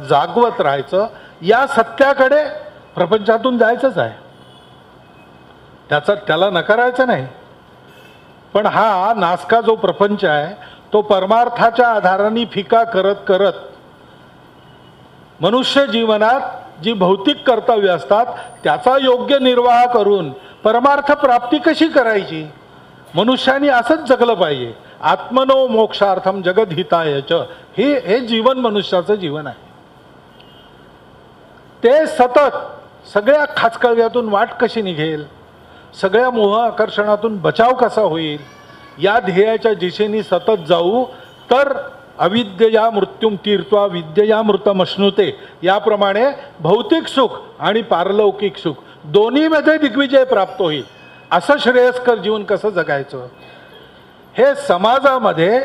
जागवत राहायचं, या सत्याकडे प्रपंचातून जायचंच आहे. त्याला नकारायचं नाही. पण हा नासका जो प्रपंच आहे तो परमार्थाच्या आधाराने फिका करत करत मनुष्य जीवनात जी भौतिक कर्तव्य असतात त्याचा योग्य निर्वाह करून परमार्थ प्राप्ती कशी करायची, मनुष्याने असंच जगलं पाहिजे. आत्मनो मोक्षार्थम जगद्हितायच, हे जीवन मनुष्याचं जीवन आहे. ते सतत सगळ्या खाचकळव्यातून वाट कशी निघेल, सगळ्या मोह आकर्षणातून बचाव कसा होईल, या ध्येयाच्या दिशेने सतत जाऊ तर अविद्यया मृत्युम तीर्त्वा विद्यया मृतमश्नुते, याप्रमाणे भौतिक सुख आणि पारलौकिक सुख दोन्हीमध्ये दिग्विजय प्राप्त होईल. असं श्रेयस्कर जीवन कसं जगायचं हे समाजामध्ये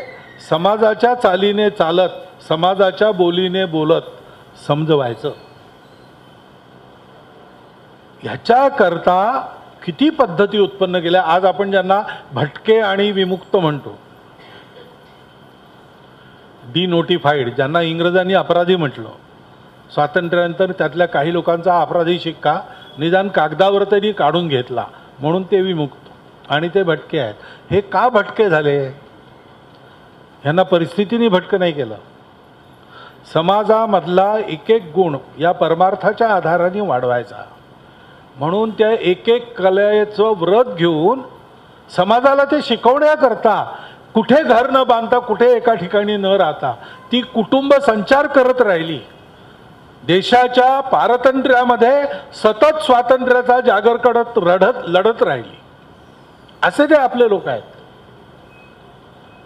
समाजाच्या चालीने चालत, समाजाच्या बोलीने बोलत समजवायचं. ह्याच्याकरता किती पद्धती उत्पन्न केल्या. आज आपण ज्यांना भटके आणि विमुक्त म्हणतो, डिनोटिफाईड, ज्यांना इंग्रजांनी अपराधी म्हटलं, स्वातंत्र्यानंतर त्यातल्या काही लोकांचा अपराधी शिक्का निदान कागदावर तरी काढून घेतला म्हणून ते विमुक्त आणि ते भटके आहेत. हे का भटके झाले? ह्यांना परिस्थितीने भटकं नाही केलं. समाजामधला एक एक गुण या परमार्थाच्या आधाराने वाढवायचा म्हणून त्या एक एक कलेचं व्रत घेऊन समाजाला ते शिकवण्याकरता कुठे घर न बांधता, कुठे एका ठिकाणी न राहता ती कुटुंब संचार करत राहिली. देशाच्या पारतंत्र्यामध्ये सतत स्वातंत्र्याचा जागर करत लढत राहिली. असे ते आपले लोक आहेत.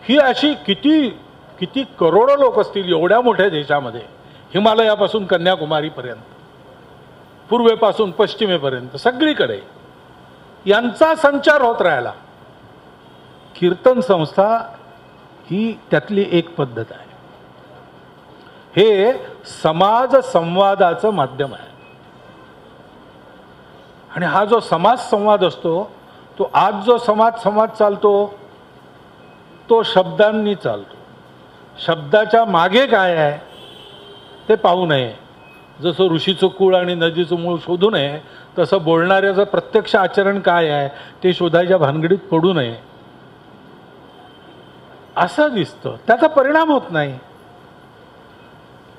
ही अशी किती किती करोडो लोक असतील एवढ्या मोठ्या देशामध्ये, हिमालयापासून कन्याकुमारीपर्यंत, पूर्वेपासून पश्चिमेपर्यंत सगळीकडे यांचा संचार होत राहिला. कीर्तन संस्था ही त्यातली एक पद्धत आहे. हे समाज संवादाचं माध्यम आहे. आणि हा जो समाज संवाद असतो तो आज जो समाज चालतो तो शब्दांनी चालतो. शब्दाच्या मागे काय आहे ते पाहू नये. जसं ऋषीचं कुळ आणि नदीचं मूळ शोधू नये तसं बोलणाऱ्याचं प्रत्यक्ष आचरण काय आहे ते शोधायच्या भानगडीत पडू नये. असं दिसतं, त्याचा परिणाम होत नाही.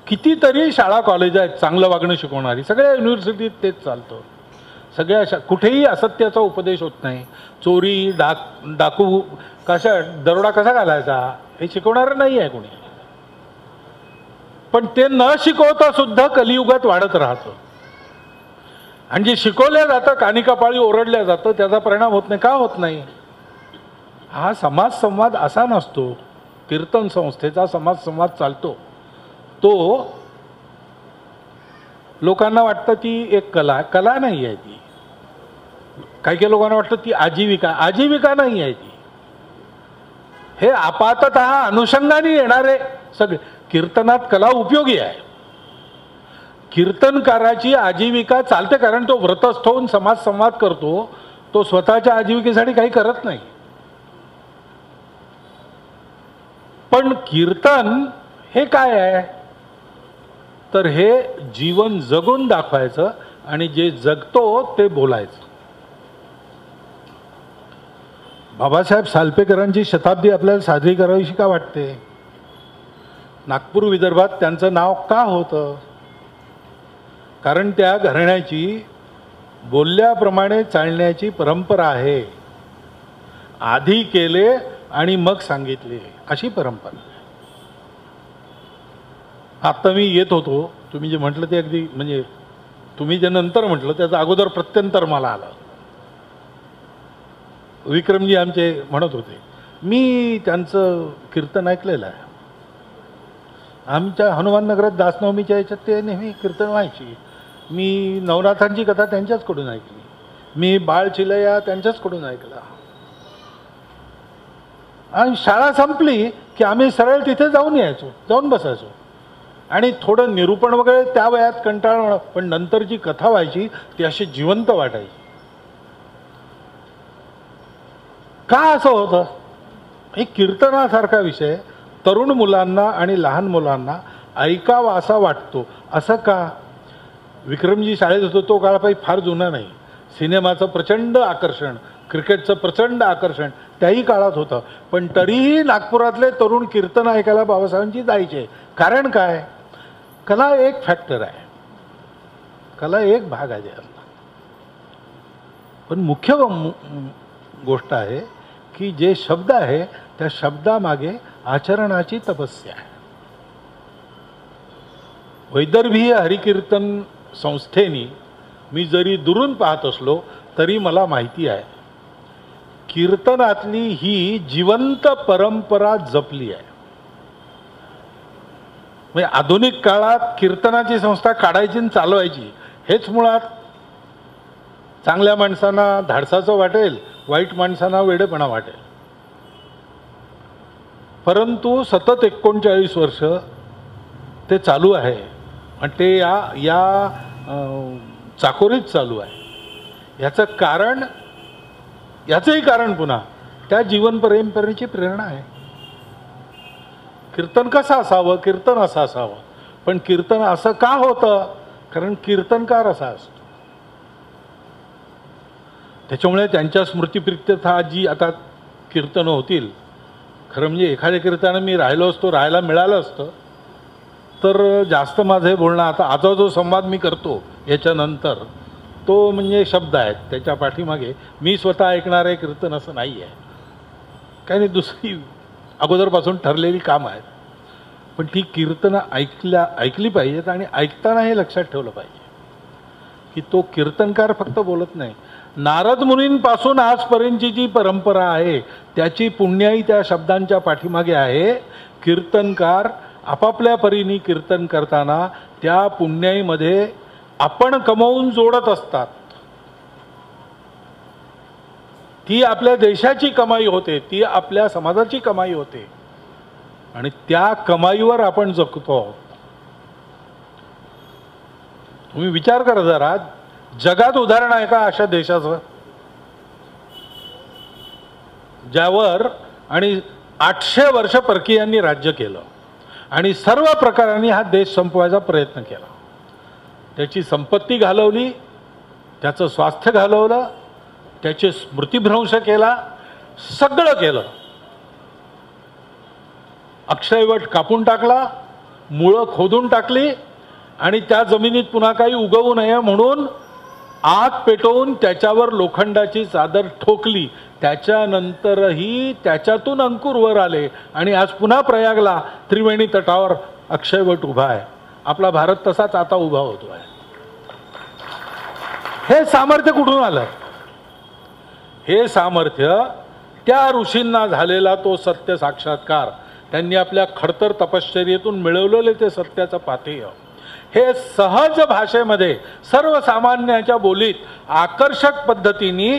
कितीतरी शाळा कॉलेज आहेत चांगलं वागणं शिकवणारी, सगळ्या युनिव्हर्सिटीत तेच चालतं. सगळ्या कुठेही असत्याचा उपदेश होत नाही. चोरी डाकू दरोडा कसा घालायचा हे शिकवणारं नाही आहे कोणी. पण ते न शिकवता सुद्धा कलियुगात वाढत राहतं. आणि जे शिकवल्या जातं कानी कपाळी ओरडल्या जातं त्याचा परिणाम होत नाही. का होत नाही? हा समाज संवाद असा नसतो. कीर्तन संस्थेचा समाज संवाद चालतो तो लोकांना वाटतं ती एक कला नाही आहे ती. काही लोकांना वाटतं ती आजीविका नाही आहे ती. हे आपाततः अनुषंगाने येणारे सगळे. कीर्तनात कला उपयोगी आहे. कीर्तनकाराची आजीविका चालते कारण तो व्रतस्थ होऊन समाज संवाद करतो. तो स्वतःच्या आजीविकेसाठी काही करत नाही. पण कीर्तन हे काय आहे तर हे जीवन जगून दाखवायचं आणि जे जगतो ते बोलायचं. बाबासाहेब सालपेकरांची शताब्दी आपल्याला साजरी करावीशी का वाटते? नागपूर विदर्भात त्यांचं नाव का होतं? कारण त्या घराण्याची बोलल्याप्रमाणे चालण्याची परंपरा आहे. आधी केले आणि मग सांगितले अशी परंपरा. आता मी येत होतो, तुम्ही जे म्हटलं ते अगदी म्हणजे तुम्ही जे नंतर म्हटलं त्याचं अगोदर प्रत्यंतर मला आलं. विक्रमजी आमचे म्हणत होते, मी त्यांचं कीर्तन ऐकलेलं आहे. आमच्या हनुमाननगरात दासनवमीच्या याच्यात ते नेहमी कीर्तन व्हायची. मी नवनाथांची कथा त्यांच्याचकडून ऐकली. मी बाळ चिलया त्यांच्याचकडून ऐकला. आणि शाळा संपली की आम्ही सरळ तिथे जाऊन यायचो, जाऊन बसायचो आणि थोडं निरूपण वगैरे त्या वयात कंटाळणं. पण नंतर जी कथा व्हायची ती अशी जिवंत वाटायची. का असं होतं? एक कीर्तनासारखा विषय तरुण मुलांना आणि लहान मुलांना ऐकावा असा वाटतो. असं का? विक्रमजी शाळेत होतो तो काळ काही फार जुना नाही. सिनेमाचं प्रचंड आकर्षण, क्रिकेटचं प्रचंड आकर्षण त्याही काळात होतं. पण तरीही नागपुरातले तरुण कीर्तन ऐकायला बाबासाहेबांची जायचे. कारण काय? कला एक फॅक्टर आहे, कला एक भाग आहे यातला. पण मुख्य गोष्ट आहे की जे शब्द आहे त्या शब्दामागे आचरणाची तपस्या आहे. वैदर्भीय हरिकीर्तन संस्थेनी मी जरी दुरून पाहत असलो तरी मला माहिती आहे कीर्तनातली ही जिवंत परंपरा जपली आहे. म्हणजे आधुनिक काळात कीर्तनाची संस्था काढायची आणि चालवायची हेच मुळात चांगल्या माणसांना धाडसाचं वाटेल, वाईट माणसांना वेडेपणा वाटेल. परंतु सतत 39 वर्ष ते चालू आहे आणि ते या चाकोरीत चालू आहे. याचंही कारण पुन्हा त्या जीवन परंपरेची प्रेरणा आहे. कीर्तन कसं असावं? कीर्तन असं असावं. पण कीर्तन असं का होतं? कारण कीर्तनकार असा असतो. त्याच्यामुळे त्यांच्या स्मृतिप्रित्यर्थ जी आता कीर्तनं होतील, खरं म्हणजे एखाद्या कीर्तनानं मी राहायला मिळालं असतं तर जास्त माझं हे बोलणं आता जो संवाद मी करतो याच्यानंतर तो म्हणजे शब्द आहेत, त्याच्या पाठीमागे मी स्वतः ऐकणारे कीर्तन असं नाही आहे. काही नाही, दुसरी अगोदरपासून ठरलेली कामं आहेत. पण ती कीर्तनं ऐकली पाहिजेत आणि ऐकताना हे लक्षात ठेवलं पाहिजे की तो कीर्तनकार फक्त बोलत नाही. नारद मुनींपासून आजपर्यंतची जी परंपरा आहे त्याची पुण्याई त्या शब्दांच्या पाठीमागे आहे. कीर्तनकार आपापल्या परीने कीर्तन करताना त्या पुण्याईमध्ये आपण कमवून जोडत असतात. ती आपल्या देशाची कमाई होते, ती आपल्या समाजाची कमाई होते आणि त्या कमाईवर आपण जगतो आहोत. तुम्ही विचार करा जरा, जगात उदाहरण आहे का अशा देशाचं ज्यावर आणि 800 वर्ष परकीयांनी राज्य केलं आणि सर्व प्रकारांनी हा देश संपवायचा प्रयत्न केला. त्याची संपत्ती घालवली, त्याचं स्वास्थ्य घालवलं, त्याचे स्मृतिभ्रंश केला, सगळं केलं. अक्षयवट कापून टाकला, मुळं खोदून टाकली आणि त्या जमिनीत पुन्हा काही उगवू नये म्हणून आग पेटवून त्याच्यावर लोखंडाची चादर ठोकली. त्याच्यानंतरही त्याच्यातून अंकुर वर आले आणि आज पुन्हा प्रयागला त्रिवेणी तटावर अक्षयवट उभा आहे. आपला भारत तसाच आता उभा होतो आहे. हे सामर्थ्य कुठून आलं? हे सामर्थ्य त्या ऋषींना झालेला तो सत्य साक्षात्कार, त्यांनी आपल्या खडतर तपश्चर्येतून मिळवलेले ते सत्याचं पाथेय, हे सहज भाषेमध्ये सर्वसामान्याच्या बोलीत आकर्षक पद्धतीने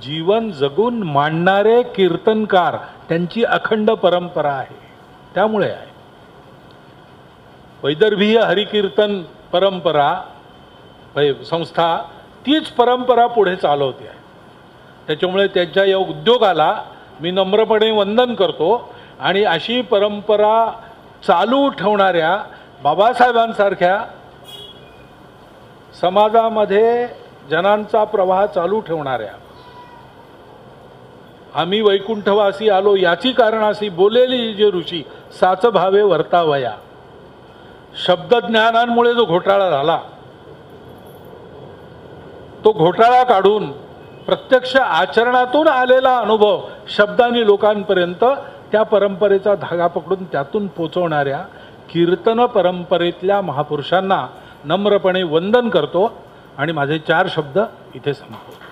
जीवन जगून मांडणारे कीर्तनकार, त्यांची अखंड परंपरा आहे. त्यामुळे आहे वैदर्भीय हरिकीर्तन परंपरा संस्था तीच परंपरा पुढे चालवते आहे. त्याच्यामुळे त्यांच्या या उद्योगाला मी नम्रपणे वंदन करतो आणि अशी परंपरा चालू ठेवणाऱ्या बाबासाहेबांसारख्या समाजामध्ये जनांचा प्रवाह चालू ठेवणाऱ्या, आम्ही वैकुंठवासी आलो याची कारणासी बोलेली जे ऋषी साच भावे वर्तावया, शब्दज्ञानांमुळे जो घोटाळा झाला तो घोटाळा काढून प्रत्यक्ष आचरणातून आलेला अनुभव शब्दांनी लोकांपर्यंत त्या परंपरेचा धागा पकडून त्यातून पोचवणाऱ्या कीर्तन परंपरेतल्या महापुरुषांना नम्रपणे वंदन करतो आणि माझे 4 शब्द इथे संपवतो.